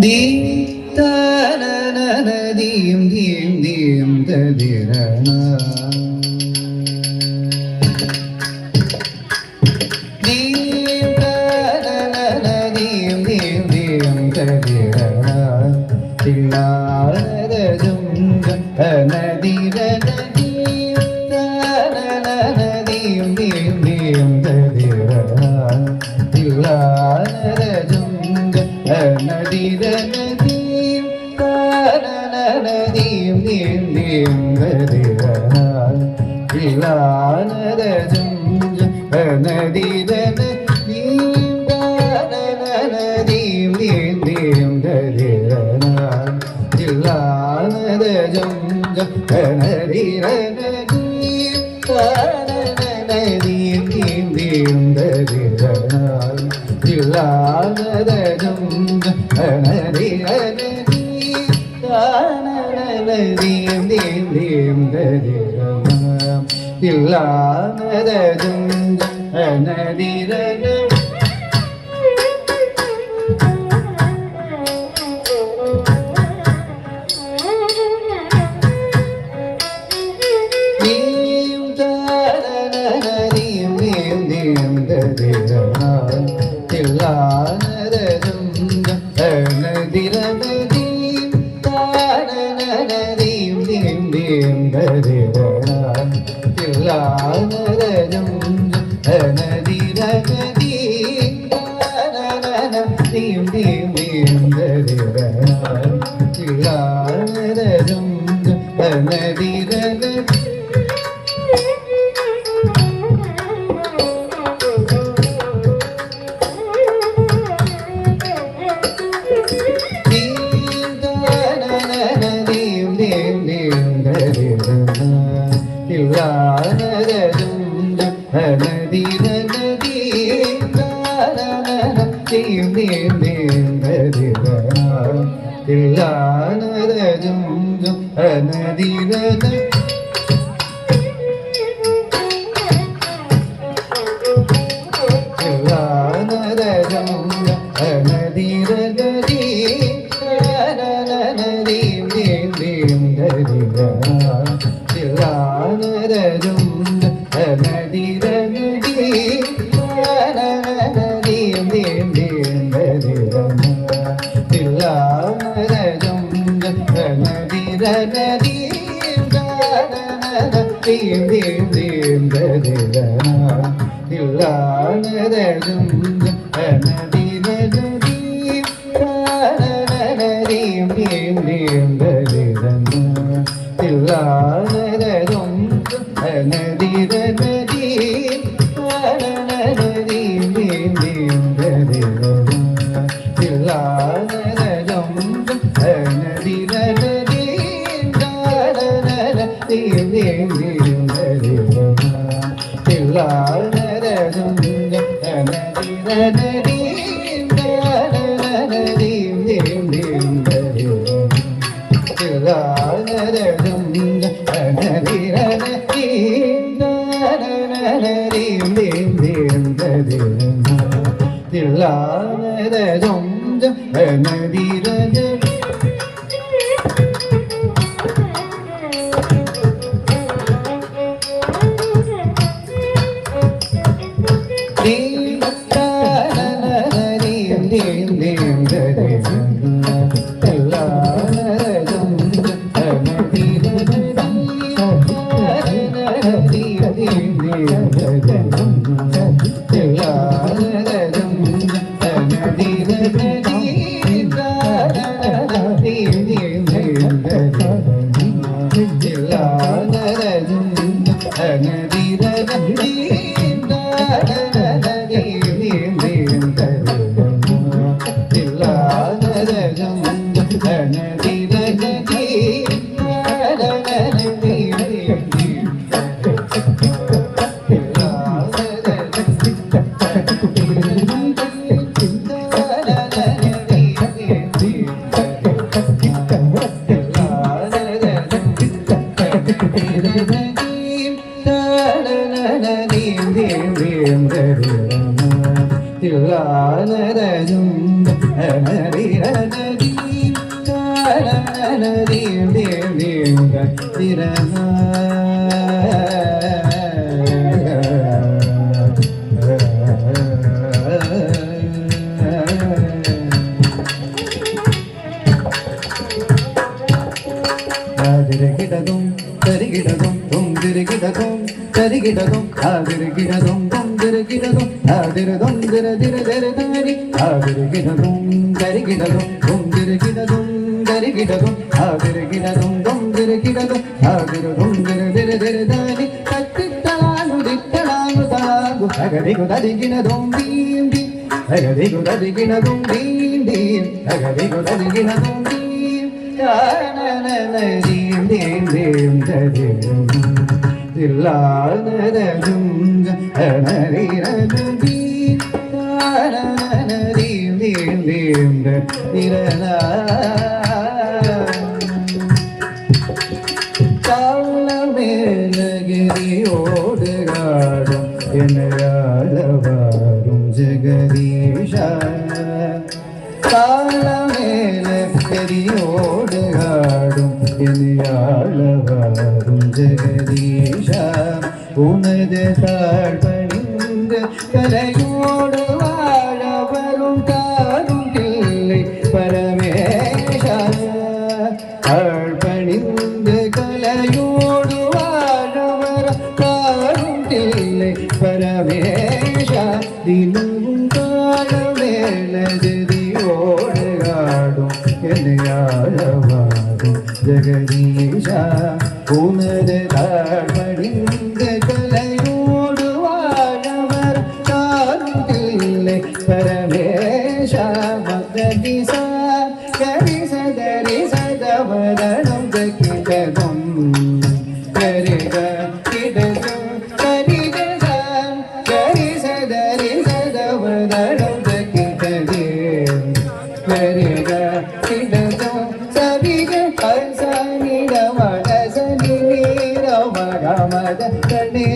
ദീം ദീം ദീം തദിരണ ദീം ദീം ദീം ദീം തദിരണ തില്ലാരജും നദിരണ ദീം ദീം ദീം തദിരണ തില്ലാരജും നദിരണ ദീം ദീം ദീം തദിരണ തില്ലാരജും നദിരണ ദീം ദീം ദീം തദിരണ തില്ലാരജും നദിരണ ദീം ദീം ദീം തദിരണ തില്ലാരജും നദിരണ ദീം ദീം ദീം തദിരണ തില്ലാരജും നദിരണ തില്ലാനരജും ഹരിരജി தீம் தீம் தீம் திரனா Dirigidadum, dirigidadum, dum dirigidadum, dirigidadum, dirigidadum, dum dirigidadum, diridum, diridiridiri, dirigidadum, dirigidadum, dum dirigidadum, dirigidadum, dirigidadum, dum dirigidadum, diridum, diridiridiri, tattitalagu, dittalagu, talagu, agadigu, dadiginadum, dim dim, agadigu, dadiginadum, dim dim, agadigu, dadiginadum, dim. Dim dim dim dim dillanadum anariradum dim dim dim dirana காலமேலகிரியோடுகாடும் என்னையாளவாரும் ஜெகதீஷா காலமேலகிரியோடுகாடும் என்னையாளவாரும் ஜெகதீஷா உனது தாழ்பணிந்த கலையோடு வாழ வரும் காரும் இல்லை பரமேஷா தாழ்பணிந்த கலையோடு வாழ வர காரும் இல்லை பரமேஷா தினமும் காலமேலகிரியோடு காடும் என்னையாளவாரும் ஜெகதீஷா உனது தாழ்பணிந்த கலையோடு வாழவர் காரும் இல்லை பரமேஷா மகதிசா கரிச தரிச தவதனம் தக்கிதம் கரிக கிடதும் கரிக கரிச தரிச தவதனம் தக்கிதே கரிக கிடதும் சரிக பசனிடமகசனி நீரமகமத கணே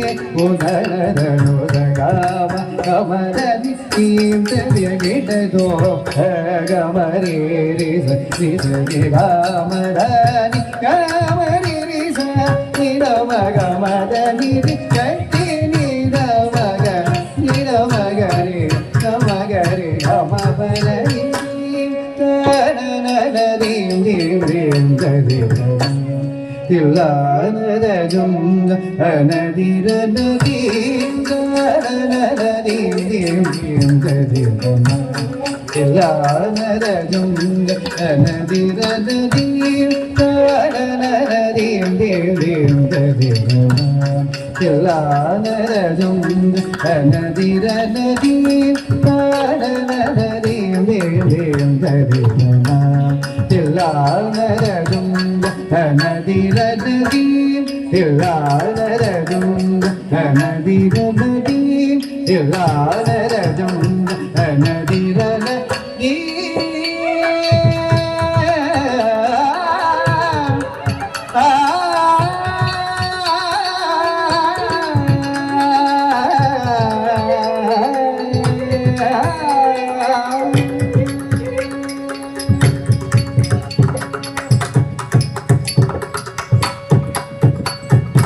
உதனதனுதகாம கமதனி தீம் தெரியகிடதோ கமரே ரிச ரிச காமதனி கமரே ரிச நிரமகமதனி கட்டி நிரமக நிரமகரே கமகரே கமபனி தனனனதீம் தீம் தீம் ததீம் தில்லானததும் அனதிரனதீம் தனனனதீம் தீம் தீம் ததீம் தில்லானததும் அனதிரனதீம் தனனனதீம் தீம் தீம் ததீம் தில்லானததும் அனதிரனதீம் தனனனதீம் தீம் தீம் ததீம் தில்லானததும் அனதிரனதீம் தில்லானததும் அனதிரனதீம் தில்லானததும்